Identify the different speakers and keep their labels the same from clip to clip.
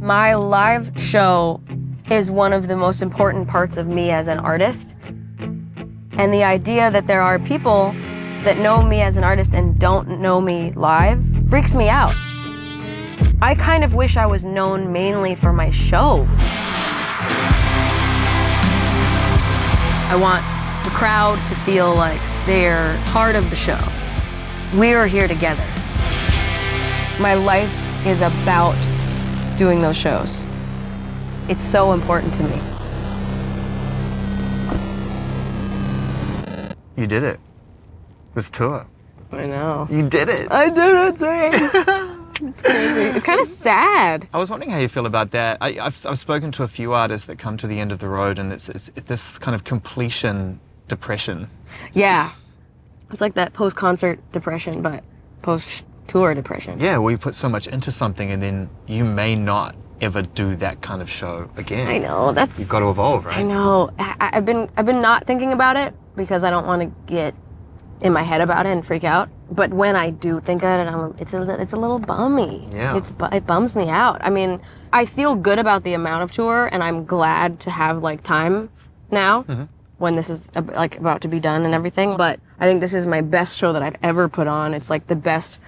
Speaker 1: My live show is one of the most important parts of me as an artist. And the idea that there are people that know me as an artist and don't know me live freaks me out. I kind of wish I was known mainly for my show. I want the crowd to feel like they're part of the show. We're here together. My life is about doing those shows. It's so important to me.
Speaker 2: You did it. This tour.
Speaker 1: I know.
Speaker 2: You did it.
Speaker 1: I did it, Zane. It's crazy. It's kind of sad.
Speaker 2: I was wondering how you feel about that. I've spoken to a few artists that come to the end of the road, and it's this kind of completion depression.
Speaker 1: Yeah. It's like that post-concert depression, but post-tour depression.
Speaker 2: Yeah, where you put so much into something and then you may not ever do that kind of show again.
Speaker 1: I know, that's...
Speaker 2: You've got to evolve, right?
Speaker 1: I know. I've been not thinking about it because I don't want to get in my head about it and freak out. But when I do think of it, it's a little bummy.
Speaker 2: Yeah.
Speaker 1: It bums me out. I mean, I feel good about the amount of tour, and I'm glad to have like time now when this is like about to be done and everything. But I think this is my best show that I've ever put on. It's like the best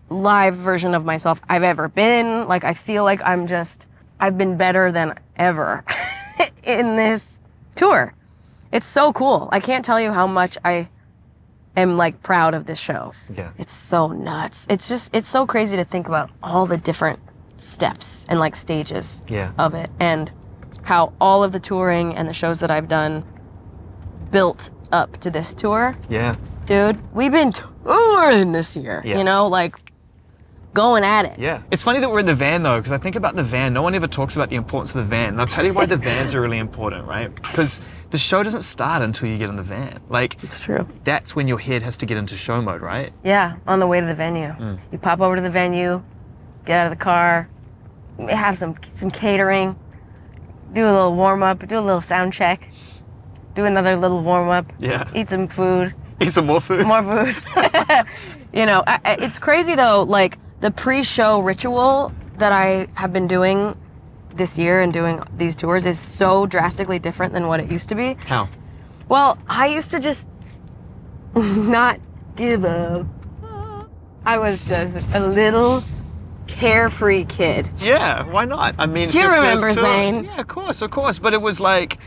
Speaker 1: live version of myself I've ever been. Like I feel like I've been better than ever in this tour. It's so cool. I can't tell you how much I am like proud of this show.
Speaker 2: Yeah.
Speaker 1: It's so nuts. It's so crazy to think about all the different steps and like stages of it, and how all of the touring and the shows that I've done built up to this tour.
Speaker 2: Yeah.
Speaker 1: Dude, we've been touring this year, you know, like going at it.
Speaker 2: Yeah. It's funny that we're in the van though, because I think about the van. No one ever talks about the importance of the van. And I'll tell you why the vans are really important, right? Because the show doesn't start until you get in the van. Like,
Speaker 1: it's true.
Speaker 2: That's when your head has to get into show mode, right?
Speaker 1: Yeah, on the way to the venue. You pop over to the venue, get out of the car, have some catering, do a little warm up, do a little sound check, do another little warm up, eat some food.
Speaker 2: Eat some more food.
Speaker 1: More food. You know, it's crazy though, like the pre-show ritual that I have been doing this year and doing these tours is so drastically different than what it used to be.
Speaker 2: How?
Speaker 1: Well, I used to just not give up. I was just a little carefree kid.
Speaker 2: Yeah, why not? I mean,
Speaker 1: do you remember, Zane?
Speaker 2: Yeah, of course. But it was like,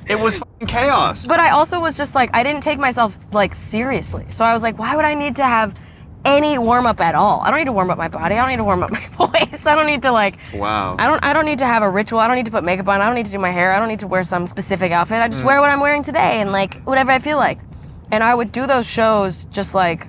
Speaker 2: it was fucking chaos.
Speaker 1: But I also was just like, I didn't take myself like seriously. So I was like, why would I need to have any warm up at all? I don't need to warm up my body. I don't need to warm up my voice. I don't need to like,
Speaker 2: wow.
Speaker 1: I don't need to have a ritual. I don't need to put makeup on. I don't need to do my hair. I don't need to wear some specific outfit. I just wear what I'm wearing today and like whatever I feel like. And I would do those shows just like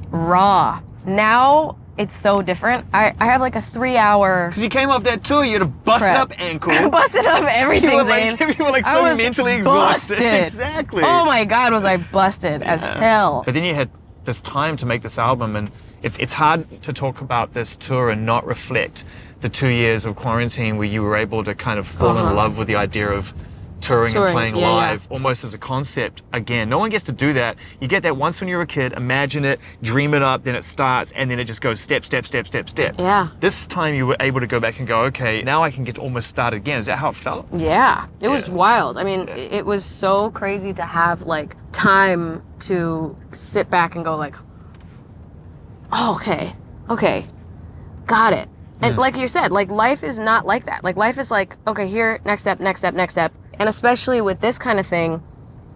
Speaker 1: raw. Now it's so different. I have like a 3-hour.
Speaker 2: Because you came off that tour, you had a busted up ankle.
Speaker 1: Busted up everything,
Speaker 2: you were
Speaker 1: Zane.
Speaker 2: like so mentally exhausted.
Speaker 1: Busted.
Speaker 2: Exactly.
Speaker 1: Oh my God, was I busted as hell.
Speaker 2: But then you had this time to make this album, and it's hard to talk about this tour and not reflect the 2 years of quarantine where you were able to kind of fall in love with the idea of touring and playing live almost as a concept again. No one gets to do that. You get that once when you're a kid, imagine it, dream it up, then it starts, and then it just goes step, step, step, step, step.
Speaker 1: Yeah.
Speaker 2: This time you were able to go back and go, okay, now I can get almost started again. Is that how it felt?
Speaker 1: Yeah, it was wild. I mean, it was so crazy to have like time to sit back and go like, oh, okay, got it. And like you said, like life is not like that. Like life is like, okay, here, next step, next step, next step. And especially with this kind of thing,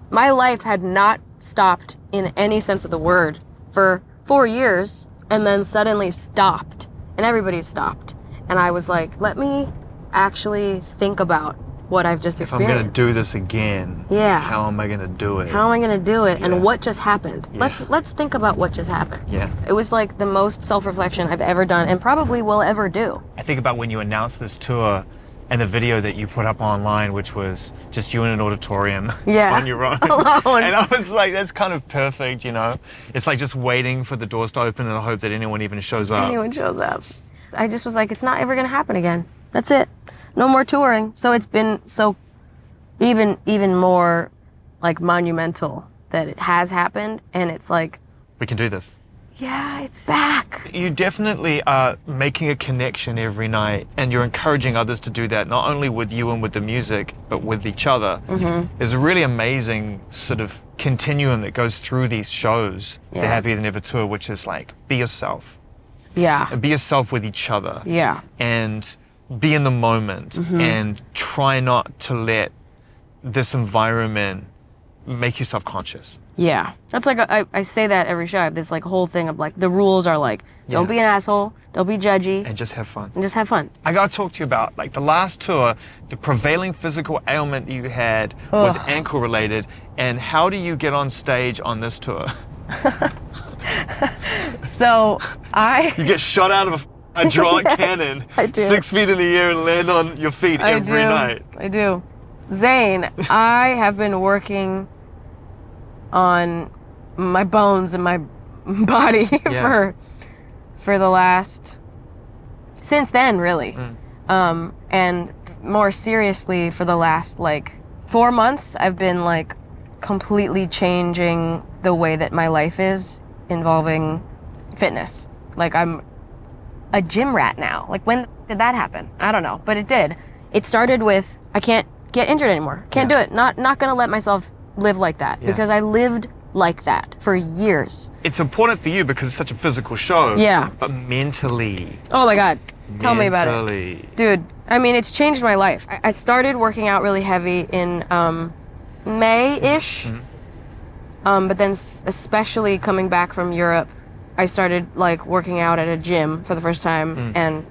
Speaker 1: my life had not stopped in any sense of the word for 4 years, and then suddenly stopped, and everybody stopped. And I was like, let me actually think about what I've just experienced.
Speaker 2: If I'm gonna do this again, how am I gonna do it?
Speaker 1: How am I gonna do it? And what just happened? Let's think about what just happened.
Speaker 2: Yeah.
Speaker 1: It was like the most self-reflection I've ever done and probably will ever do.
Speaker 2: I think about when you announced this tour and the video that you put up online, which was just you in an auditorium on your own.
Speaker 1: Alone.
Speaker 2: And I was like, that's kind of perfect, you know? It's like just waiting for the doors to open and I hope that anyone even shows up.
Speaker 1: Anyone shows up. I just was like, it's not ever gonna happen again. That's it. No more touring. So it's been so even more like monumental that it has happened, and it's like
Speaker 2: we can do this.
Speaker 1: yeah, it's back.
Speaker 2: You definitely are making a connection every night, and you're encouraging others to do that, not only with you and with the music, but with each other. There's a really amazing sort of continuum that goes through these shows, the Happier Than Ever tour, which is like, be yourself.
Speaker 1: Yeah.
Speaker 2: And be yourself with each other.
Speaker 1: Yeah.
Speaker 2: And be in the moment, and try not to let this environment make you self-conscious.
Speaker 1: Yeah. That's like, I say that every show. I have this like whole thing of like, the rules are like, don't be an asshole, don't be judgy.
Speaker 2: And just have fun.
Speaker 1: And just have fun.
Speaker 2: I gotta talk to you about, like, the last tour, the prevailing physical ailment you had was ankle related, and how do you get on stage on this tour?
Speaker 1: So
Speaker 2: You get shot out of a hydraulic cannon,
Speaker 1: I do.
Speaker 2: 6 feet in the air, and land on your feet every night.
Speaker 1: I do. Zane, I have been working on my bones and my body for the last, since then, really. And more seriously, for the last like 4 months, I've been like completely changing the way that my life is involving fitness. Like, I'm a gym rat now. Like, when did that happen? I don't know, but it did. It started with, I can't get injured anymore. Can't do it. Not gonna let myself live like that, because I lived like that for years.
Speaker 2: It's important for you because it's such a physical show.
Speaker 1: Yeah.
Speaker 2: But mentally.
Speaker 1: Oh my God. Tell me about it. Dude, I mean, it's changed my life. I started working out really heavy in May-ish. But then especially coming back from Europe, I started like working out at a gym for the first time, and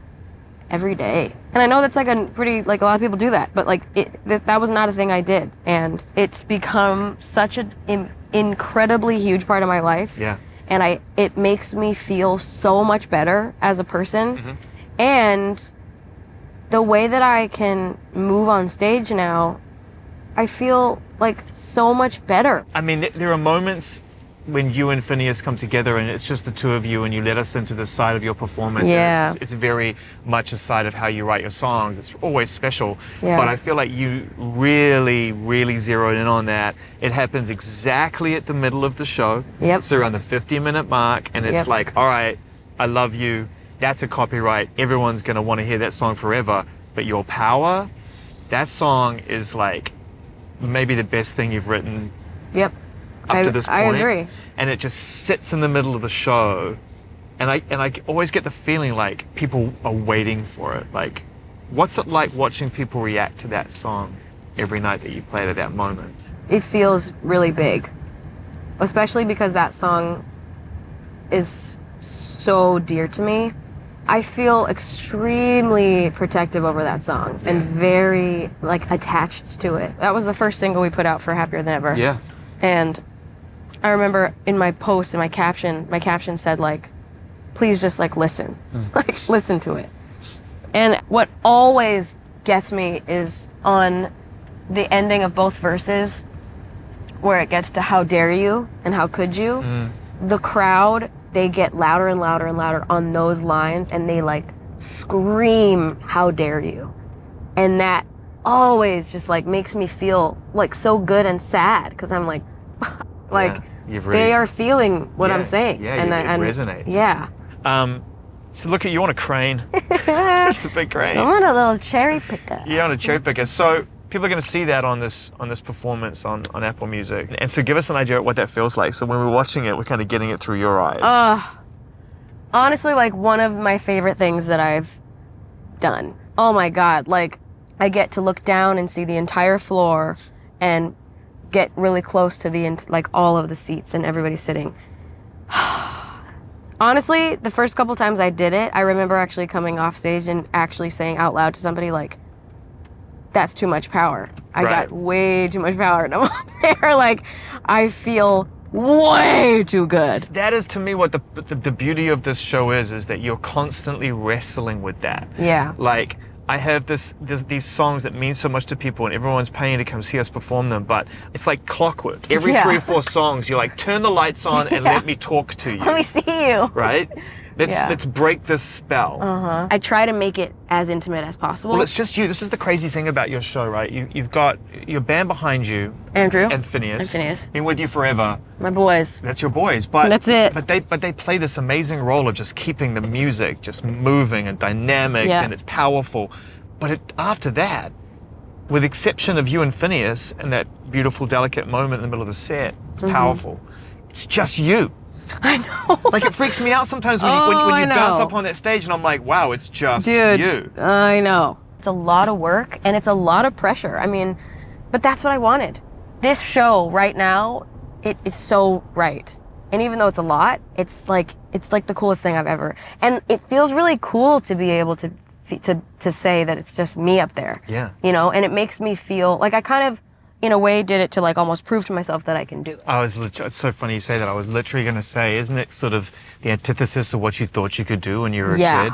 Speaker 1: every day. And I know that's like a pretty, like, a lot of people do that, but like that was not a thing I did. And it's become such an incredibly huge part of my life.
Speaker 2: Yeah.
Speaker 1: And it makes me feel so much better as a person. And the way that I can move on stage now, I feel like so much better.
Speaker 2: I mean, there are moments when you and Phineas come together and it's just the two of you, and you let us into the side of your performance.
Speaker 1: Yeah.
Speaker 2: And it's very much a side of how you write your songs. It's always special.
Speaker 1: Yeah.
Speaker 2: But I feel like you really, really zeroed in on that. It happens exactly at the middle of the show.
Speaker 1: Yep.
Speaker 2: So around the 50-minute mark, and it's like, all right, I love you. That's a copyright. Everyone's going to want to hear that song forever. But Your Power, that song is like maybe the best thing you've written up to this point.
Speaker 1: I agree.
Speaker 2: And it just sits in the middle of the show, and I always get the feeling like people are waiting for it. Like, what's it like watching people react to that song every night that you play it at that moment?
Speaker 1: It feels really big, especially because that song is so dear to me. I feel extremely protective over that song and very like attached to it. That was the first single we put out for Happier Than Ever.
Speaker 2: Yeah.
Speaker 1: And I remember in my post, in my caption said like, please just like listen, like listen to it. And what always gets me is on the ending of both verses, where it gets to how dare you and how could you. The crowd, they get louder and louder and louder on those lines, and they like scream, how dare you. And that always just like makes me feel like so good and sad, because I'm like, they are feeling what I'm saying.
Speaker 2: Yeah, it resonates.
Speaker 1: Yeah.
Speaker 2: So look at you on a crane. It's a big crane.
Speaker 1: I'm on a little cherry picker.
Speaker 2: Yeah, on a cherry picker. So people are going to see that on this performance on Apple Music. And so give us an idea of what that feels like. So when we're watching it, we're kind of getting it through your eyes.
Speaker 1: Honestly, like one of my favorite things that I've done. Oh my God. Like, I get to look down and see the entire floor and get really close to like all of the seats and everybody sitting. Honestly, the first couple times I did it, I remember actually coming off stage and actually saying out loud to somebody like, that's too much power. I got way too much power. And I'm up there like, I feel way too good.
Speaker 2: That is to me what the beauty of this show is that you're constantly wrestling with that.
Speaker 1: Yeah.
Speaker 2: Like, I have these songs that mean so much to people, and everyone's paying to come see us perform them, but it's like clockwork. Every 3 or 4 songs, you're like, turn the lights on and let me talk to you.
Speaker 1: Let me see you.
Speaker 2: Right? Let's break this spell.
Speaker 1: I try to make it as intimate as possible.
Speaker 2: Well, it's just you. This is the crazy thing about your show, right? You've got your band behind you,
Speaker 1: Andrew
Speaker 2: and Phineas.
Speaker 1: And Phineas.
Speaker 2: Been with you forever.
Speaker 1: My boys.
Speaker 2: That's your boys. But
Speaker 1: that's it.
Speaker 2: But they play this amazing role of just keeping the music just moving and dynamic, and it's powerful. But after that, with the exception of you and Phineas and that beautiful, delicate moment in the middle of the set, it's powerful. It's just you.
Speaker 1: I know.
Speaker 2: Like, it freaks me out sometimes when you bounce up on that stage and I'm like, wow, it's just you.
Speaker 1: I know. It's a lot of work and it's a lot of pressure. I mean, but that's what I wanted. This show right now, it's so right. And even though it's a lot, it's like the coolest thing I've ever. And it feels really cool to be able to say that it's just me up there.
Speaker 2: Yeah.
Speaker 1: You know, and it makes me feel like I kind of, in a way, did it to like almost prove to myself that I can do it.
Speaker 2: It's so funny you say that. I was literally going to say, isn't it sort of the antithesis of what you thought you could do when you were a kid?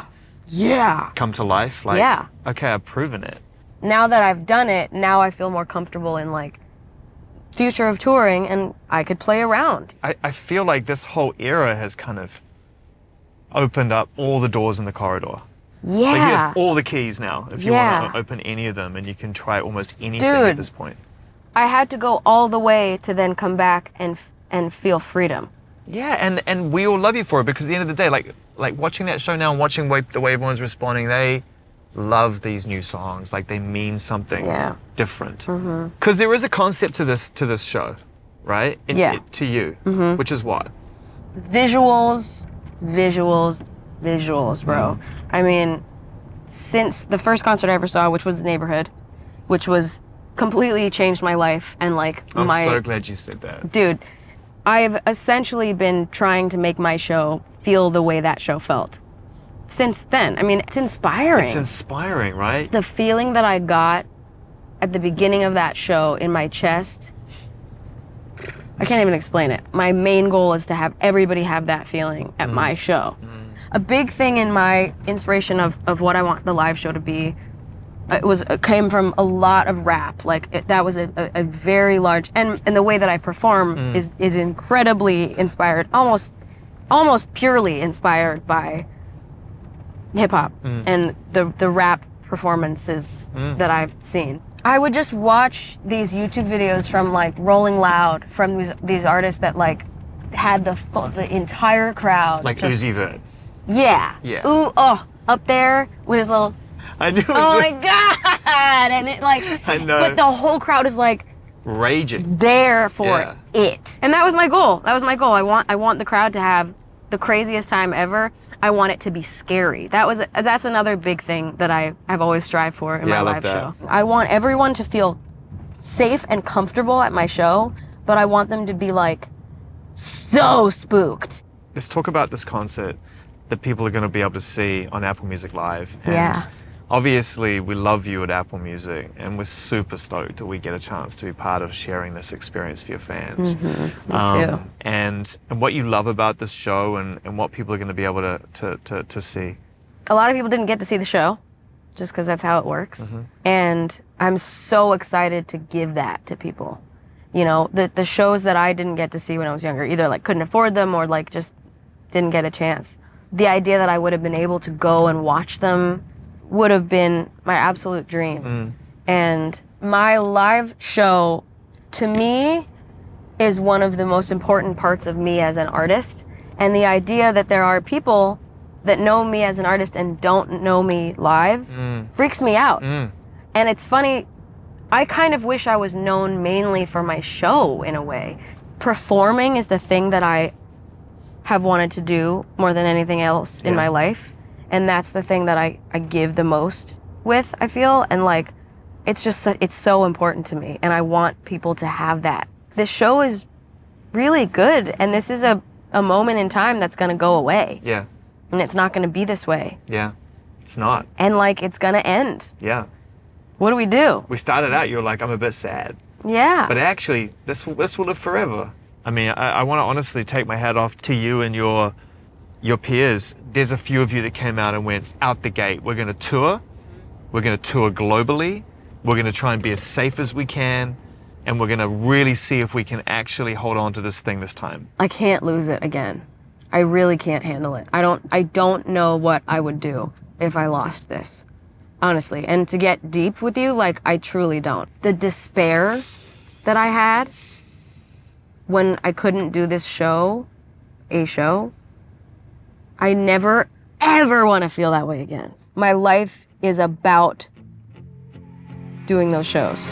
Speaker 1: Yeah.
Speaker 2: Come to life? Like, okay, I've proven it.
Speaker 1: Now that I've done it, now I feel more comfortable in like future of touring and I could play around.
Speaker 2: I feel like this whole era has kind of opened up all the doors in the corridor.
Speaker 1: Yeah.
Speaker 2: Like, you have all the keys now if you want to open any of them, and you can try almost anything at this point.
Speaker 1: I had to go all the way to then come back and feel freedom.
Speaker 2: Yeah, and we all love you for it, because at the end of the day, like watching that show now and watching the way everyone's responding, they love these new songs. Like, they mean something different. Because there is a concept to this show, right? To you, which is what? Visuals,
Speaker 1: bro. I mean, since the first concert I ever saw, which was The Neighborhood, which was completely changed my life and like
Speaker 2: I'm so glad you said that.
Speaker 1: Dude, I've essentially been trying to make my show feel the way that show felt since then. I mean, it's inspiring.
Speaker 2: It's inspiring, right?
Speaker 1: The feeling that I got at the beginning of that show in my chest, I can't even explain it. My main goal is to have everybody have that feeling at my show. A big thing in my inspiration of what I want the live show to be, it came from a lot of rap. Like, that was a very large, and the way that I perform is incredibly inspired, almost purely inspired by hip hop and the rap performances that I've seen. I would just watch these YouTube videos from like Rolling Loud, from these artists that like had the entire crowd.
Speaker 2: Like Uzi Vert.
Speaker 1: Yeah. Ooh, up there with his little.
Speaker 2: I knew.
Speaker 1: Oh my God! And it like.
Speaker 2: I know.
Speaker 1: But the whole crowd is like.
Speaker 2: Raging.
Speaker 1: There for it, and that was my goal. I want the crowd to have the craziest time ever. I want it to be scary. That's another big thing that I've always strived for in my live show. I want everyone to feel safe and comfortable at my show, but I want them to be like so spooked.
Speaker 2: Let's talk about this concert that people are going to be able to see on Apple Music Live. And obviously, we love you at Apple Music, and we're super stoked that we get a chance to be part of sharing this experience for your fans.
Speaker 1: Me too.
Speaker 2: And what you love about this show, and what people are going to be able to see.
Speaker 1: A lot of people didn't get to see the show, just because that's how it works. And I'm so excited to give that to people. You know, the shows that I didn't get to see when I was younger, either like couldn't afford them or like just didn't get a chance. The idea that I would have been able to go and watch them would have been my absolute dream. And my live show, to me, is one of the most important parts of me as an artist. And the idea that there are people that know me as an artist and don't know me live freaks me out. And it's funny, I kind of wish I was known mainly for my show in a way. Performing is the thing that I have wanted to do more than anything else in my life. And that's the thing that I give the most with, I feel. And like, it's so important to me. And I want people to have that. This show is really good. And this is a moment in time that's gonna go away.
Speaker 2: Yeah.
Speaker 1: And it's not gonna be this way.
Speaker 2: Yeah, it's not.
Speaker 1: And like, it's gonna end.
Speaker 2: Yeah.
Speaker 1: What do we do?
Speaker 2: We started out, you were like, I'm a bit sad.
Speaker 1: Yeah.
Speaker 2: But actually, this will live forever. I mean, I want to honestly take my hat off to you and your peers. There's a few of you that came out and went out the gate. We're going to tour. We're going to tour globally. We're going to try and be as safe as we can. And we're going to really see if we can actually hold on to this thing this time.
Speaker 1: I can't lose it again. I really can't handle it. I don't know what I would do if I lost this, honestly. And to get deep with you, like, I truly don't. The despair that I had when I couldn't do this show, I never, ever want to feel that way again. My life is about doing those shows.